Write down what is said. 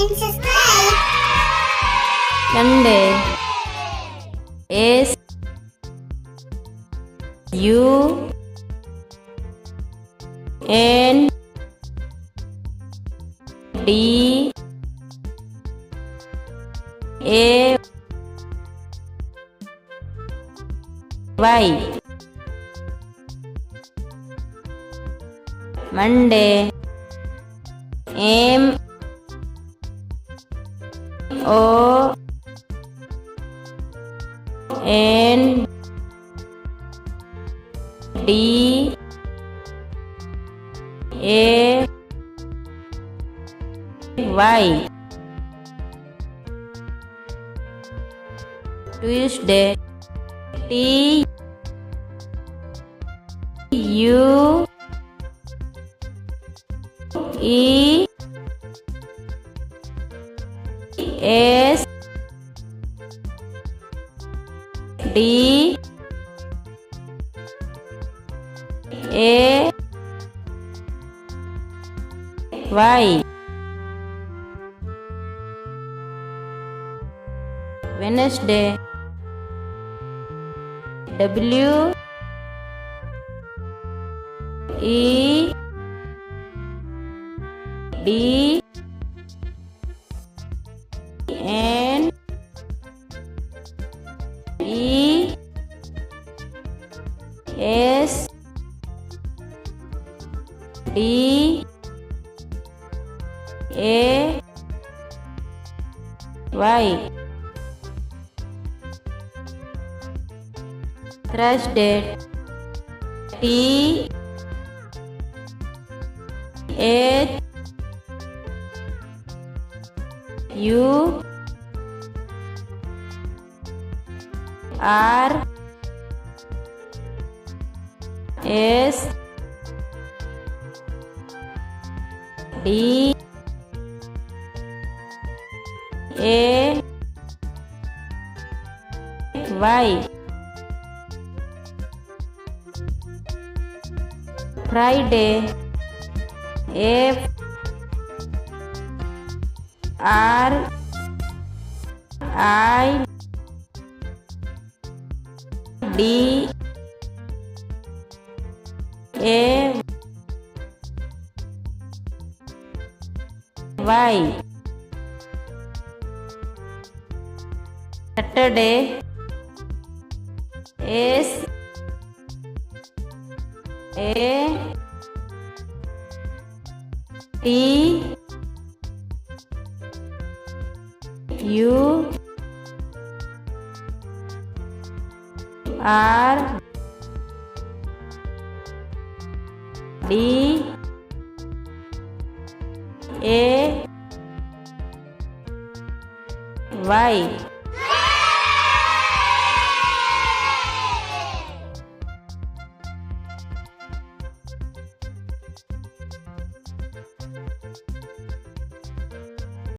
and subscribe. Sunday. S U N D A Y. Monday. M O N D A Y. Tuesday. T U E S D A Y. Wednesday. W E D N E S D A Y. Thursday. T H U R S D A Y. Friday. F R I D A Y. Saturday. S A T U R D A Y.